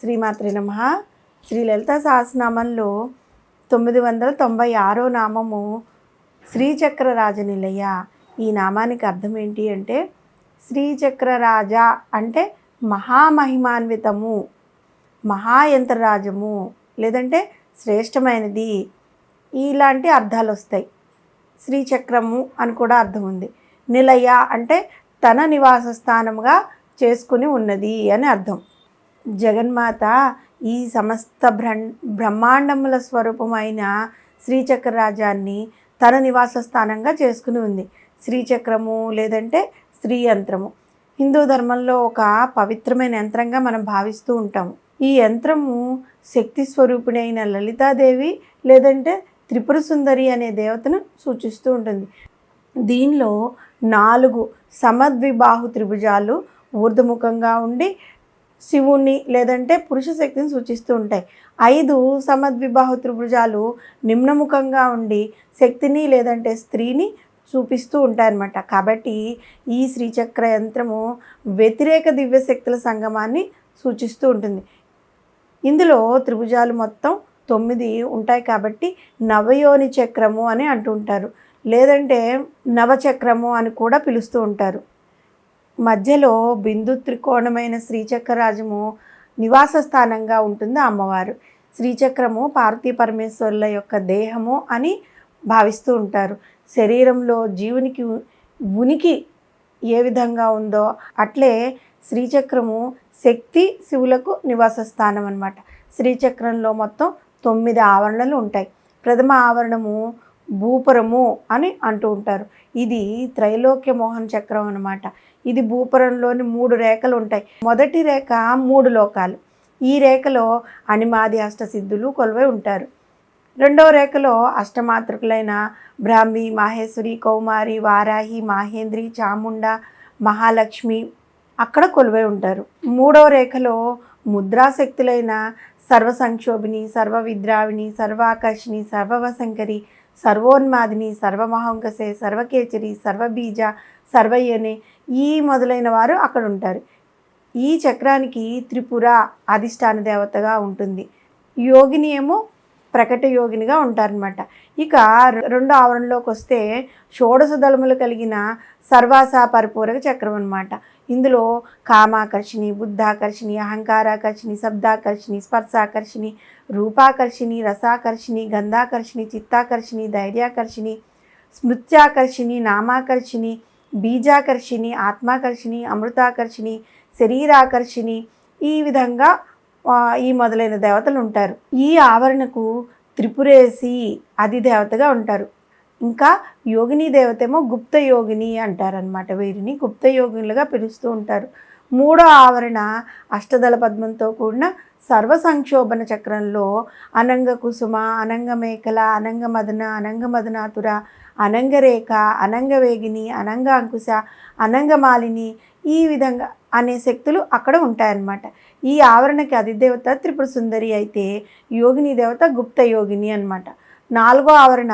శ్రీమాత్రే నమః. శ్రీ లలితా సహస్రనామంలో 996 నామము శ్రీచక్రరాజ నిలయ. ఈ నామానికి అర్థం ఏంటి అంటే, శ్రీచక్రరాజ అంటే మహామహిమాన్వితము, మహాయంత్రరాజము, లేదంటే శ్రేష్టమైనది, ఇలాంటి అర్థాలు వస్తాయి. శ్రీచక్రము అని కూడా అర్థం ఉంది. నిలయ అంటే తన నివాస స్థానముగా చేసుకుని ఉన్నది అని అర్థం. జగన్మాత ఈ సమస్త బ్రహ్మాండముల స్వరూపమైన శ్రీచక్రరాజాన్ని తన నివాస స్థానంగా చేసుకుని ఉంది. శ్రీచక్రము లేదంటే శ్రీ యంత్రము హిందూ ధర్మంలో ఒక పవిత్రమైన యంత్రంగా మనం భావిస్తూ ఉంటాము. ఈ యంత్రము శక్తి స్వరూపిణి అయిన లలితాదేవి లేదంటే త్రిపుర సుందరి అనే దేవతను సూచిస్తూ ఉంటుంది. దీనిలో 4 సమద్విబాహు త్రిభుజాలు ఊర్ధముఖంగా ఉండి శివుణ్ణి లేదంటే పురుష శక్తిని సూచిస్తూ ఉంటాయి. 5 సమద్విబాహు త్రిభుజాలు నిమ్నముఖంగా ఉండి శక్తిని లేదంటే స్త్రీని చూపిస్తూ ఉంటాయన్నమాట. కాబట్టి ఈ శ్రీచక్ర యంత్రము వ్యతిరేక దివ్యశక్తుల సంగమాన్ని సూచిస్తూ ఉంటుంది. ఇందులో త్రిభుజాలు మొత్తం 9 ఉంటాయి కాబట్టి నవయోని చక్రము అని అంటుంటారు, లేదంటే నవచక్రము అని కూడా పిలుస్తూ ఉంటారు. మధ్యలో బిందు త్రికోణమైన శ్రీచక్రరాజము నివాస స్థానంగా ఉంటుంది అమ్మవారు. శ్రీచక్రము పార్వతీ పరమేశ్వరుల యొక్క దేహము అని భావిస్తూ ఉంటారు. శరీరంలో జీవునికి ఉనికి ఏ విధంగా ఉందో అట్లే శ్రీచక్రము శక్తి శివులకు నివాస స్థానం అన్నమాట. శ్రీచక్రంలో మొత్తం 9 ఆవరణలు ఉంటాయి. ప్రథమ ఆవరణము భూపురము అని అంటూ ఉంటారు. ఇది త్రైలోక్య మోహన చక్రం అన్నమాట. ఇది భూపురంలోని 3 రేఖలు ఉంటాయి. మొదటి రేఖ 3 లోకాలు. ఈ రేఖలో అణిమాది అష్టసిద్ధులు కొలువై ఉంటారు. రెండవ రేఖలో అష్టమాతృకులైన బ్రాహ్మి, మాహేశ్వరి, కౌమారి, వారాహి, మాహేంద్రి, చాముండ, మహాలక్ష్మి అక్కడ కొలువై ఉంటారు. మూడవ రేఖలో ముద్రాశక్తులైన సర్వసంక్షోభిని, సర్వవిద్రావిణి, సర్వాకర్షిణి, సర్వవశంకరి, సర్వోన్మాదిని, సర్వమహంకసే, సర్వకేచరి, సర్వబీజ, సర్వయోని ఈ మొదలైన వారు అక్కడ ఉంటారు. ఈ చక్రానికి త్రిపుర అధిష్టాన దేవతగా ఉంటుంది. యోగిని ఏమో ప్రకట యోగినిగా ఉంటారనమాట. ఇక రెండో ఆవరణలోకి వస్తే షోడశ దళములు కలిగిన సర్వాసా పరిపూరక చక్రం అనమాట. ఇందులో కామాకర్షిణి, బుద్ధాకర్షిణి, అహంకారాకర్షిణి, శబ్దాకర్షిణి, స్పర్శాకర్షిణి, రూపాకర్షిణి, రసాకర్షిణి, గంధాకర్షిణి, చిత్తాకర్షిణి, ధైర్యాకర్షిణి, స్మృత్యాకర్షిణి, నామాకర్షిణి, బీజాకర్షిణి, ఆత్మాకర్షిణి, అమృతాకర్షిణి, శరీరాకర్షిణి ఈ విధంగా ఈ మొదలైన దేవతలు ఉంటారు. ఈ ఆవరణకు త్రిపురేసి అధిదేవతగా ఉంటారు. ఇంకా యోగిని దేవత ఏమో గుప్త యోగిని అంటారనమాట. వీరిని గుప్త యోగినులుగా పిలుస్తూ ఉంటారు. మూడో ఆవరణ అష్టదళ పద్మంతో కూడిన సర్వ సంక్షోభన చక్రంలో అనంగ కుసుమ, అనంగ మేకల, అనంగ మదన, అనంగ మదనాతుర, అనంగరేఖ, అనంగవేగిని, అనంగ అంకుశ, అనంగమాలిని ఈ విధంగా అనే శక్తులు అక్కడ ఉంటాయన్నమాట. ఈ ఆవరణకి అధిదేవత త్రిపుర సుందరి అయితే యోగిని దేవత గుప్త యోగిని అన్నమాట. 4వ ఆవరణ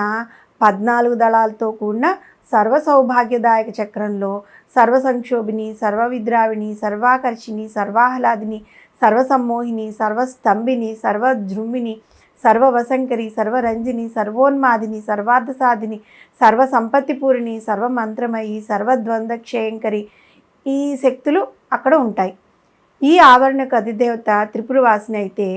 14 దళాలతో కూడిన సర్వ సౌభాగ్యదాయక చక్రంలో సర్వ సంక్షోభిని, సర్వవిద్రావిణి, సర్వాకర్షిణి, సర్వాహ్లాదిని, సర్వసమ్మోహిని, సర్వస్తంభిని, సర్వజృంభిని, సర్వవశంకరి, సర్వరంజిని, సర్వోన్మాదిని, సర్వార్థసాధిని, సర్వసంపత్తిపూరిణి, సర్వమంత్రమయి, సర్వద్వంద్వక్షయంకరి ఈ శక్తులు అక్కడ ఉంటాయి. ఈ ఆవరణకు అధిదేవత త్రిపురవాసిని అయితే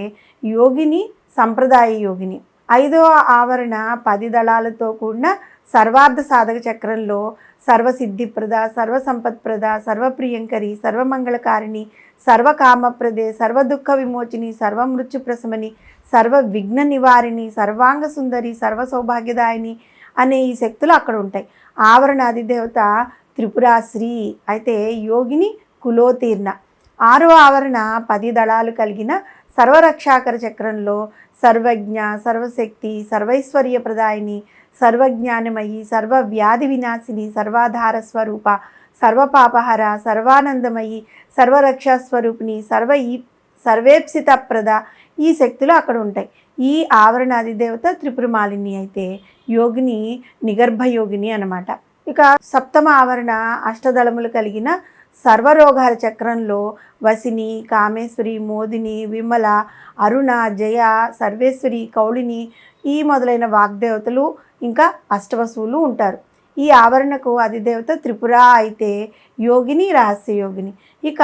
యోగిని సంప్రదాయ యోగిని. 5వ ఆవరణ 10 దళాలతో కూడిన సర్వార్థ సాధక చక్రంలో సర్వసిద్ధిప్రద, సర్వసంపత్ప్రద, సర్వప్రియంకరి, సర్వమంగళకారిణి, సర్వకామప్రదే, సర్వదుఃఖ విమోచిని, సర్వమృత్యుప్రశమని, సర్వ విఘ్న నివారిణి, సర్వాంగ సుందరి, సర్వ సౌభాగ్యదాయిని అనే ఈ శక్తులు అక్కడ ఉంటాయి. ఆవరణ అధిదేవత త్రిపురాశ్రీ అయితే యోగిని కులోతీర్ణ. 6వ ఆవరణ 10 దళాలు కలిగిన సర్వరక్షాకర చక్రంలో సర్వజ్ఞ, సర్వశక్తి, సర్వైశ్వర్యప్రదాయిని, సర్వజ్ఞానమయి, సర్వవ్యాధి వినాశిని, సర్వాధార స్వరూప, సర్వపాపహర, సర్వానందమయి, సర్వరక్షాస్వరూపిణి, సర్వేప్సితప్రద ఈ శక్తులు అక్కడ ఉంటాయి. ఈ ఆవరణ అధిదేవత త్రిపురమాలిని అయితే యోగిని నిగర్భయోగిని అన్నమాట. ఇక 7వ ఆవరణ అష్టదళములు కలిగిన సర్వరోగాల చక్రంలో వసిని, కామేశ్వరి, మోదిని, విమల, అరుణ, జయ, సర్వేశ్వరి, కౌళిని ఈ మొదలైన వాగ్దేవతలు ఇంకా అష్టవసువులు ఉంటారు. ఈ ఆవరణకు అధిదేవత త్రిపుర అయితే యోగిని రహస్య యోగిని. ఇక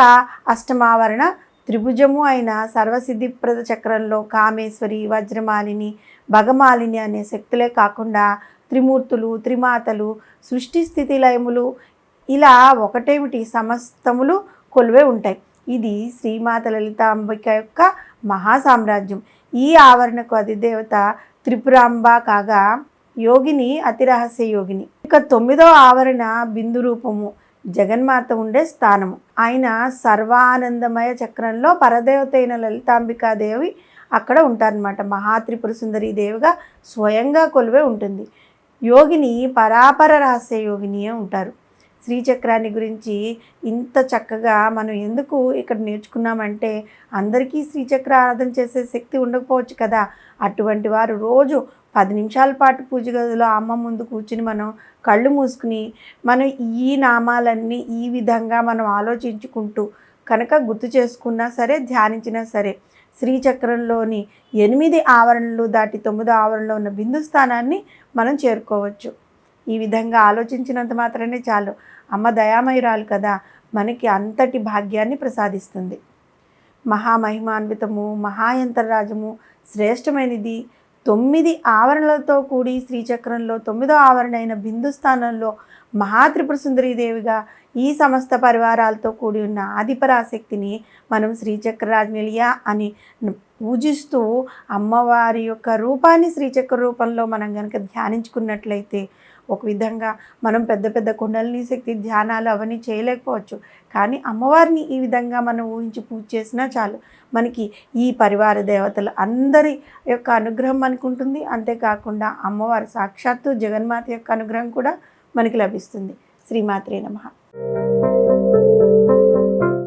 అష్టమావరణ త్రిభుజము అయిన సర్వసిద్ధిప్రద చక్రంలో కామేశ్వరి, వజ్రమాలిని, భగమాలిని అనే శక్తులే కాకుండా త్రిమూర్తులు, త్రిమాతలు, సృష్టి స్థితి లయములు ఇలా ఒకటేమిటి సమస్తములు కొలువే ఉంటాయి. ఇది శ్రీమాత లలితాంబిక యొక్క మహాసామ్రాజ్యం. ఈ ఆవరణకు అధిదేవత త్రిపురాంబ కాగా యోగిని అతి రహస్య యోగిని. ఇక 9వ ఆవరణ బిందు రూపము, జగన్మాత ఉండే స్థానము. ఆయన సర్వానందమయ చక్రంలో పరదేవత అయిన లలితాంబికాదేవి అక్కడ ఉంటారనమాట. మహాత్రిపుర సుందరి దేవిగా స్వయంగా కొలువే ఉంటుంది. యోగిని పరాపర రహస్య యోగినియే ఉంటారు. శ్రీచక్రాన్ని గురించి ఇంత చక్కగా మనం ఎందుకు ఇక్కడ నేర్చుకున్నామంటే, అందరికీ శ్రీచక్ర ఆరాధన చేసే శక్తి ఉండకపోవచ్చు కదా. అటువంటి వారు రోజు 10 నిమిషాల పాటు పూజ గదిలో అమ్మ ముందు కూర్చుని మనం కళ్ళు మూసుకుని మనం ఈ నామాలన్నీ ఈ విధంగా మనం ఆలోచించుకుంటూ కనుక గుర్తు చేసుకున్నా సరే, ధ్యానించినా సరే శ్రీచక్రంలోని 8 ఆవరణలు దాటి 9వ ఆవరణలో ఉన్న బిందు స్థానాన్ని మనం చేరుకోవచ్చు. ఈ విధంగా ఆలోచించినంత మాత్రమే చాలు. అమ్మ దయామయురాలు కదా, మనకి అంతటి భాగ్యాన్ని ప్రసాదిస్తుంది. మహామహిమాన్వితము, మహాయంతరాజము, శ్రేష్టమైనది 9 ఆవరణలతో కూడి శ్రీచక్రంలో 9వ ఆవరణ అయిన బిందు స్థానంలో మహాత్రిపుర సుందరీదేవిగా ఈ సమస్త పరివారాలతో కూడి ఉన్న ఆదిపరాశక్తిని మనం శ్రీచక్రరాజనిలియ అని పూజిస్తూ అమ్మవారి యొక్క రూపాన్ని శ్రీచక్ర రూపంలో మనం కనుక ధ్యానించుకున్నట్లయితే, ఒక విధంగా మనం పెద్ద పెద్ద కుండలిని శక్తి ధ్యానాలు అవన్నీ చేయలేకపోవచ్చు, కానీ అమ్మవారిని ఈ విధంగా మనం ఊహించి పూజ చేసినా చాలు, మనకి ఈ పరివార దేవతలు అందరి యొక్క అనుగ్రహం మనకు ఉంటుంది. అంతేకాకుండా అమ్మవారి సాక్షాత్తు జగన్మాత యొక్క అనుగ్రహం కూడా మనకి లభిస్తుంది. శ్రీమాత్రే నమః.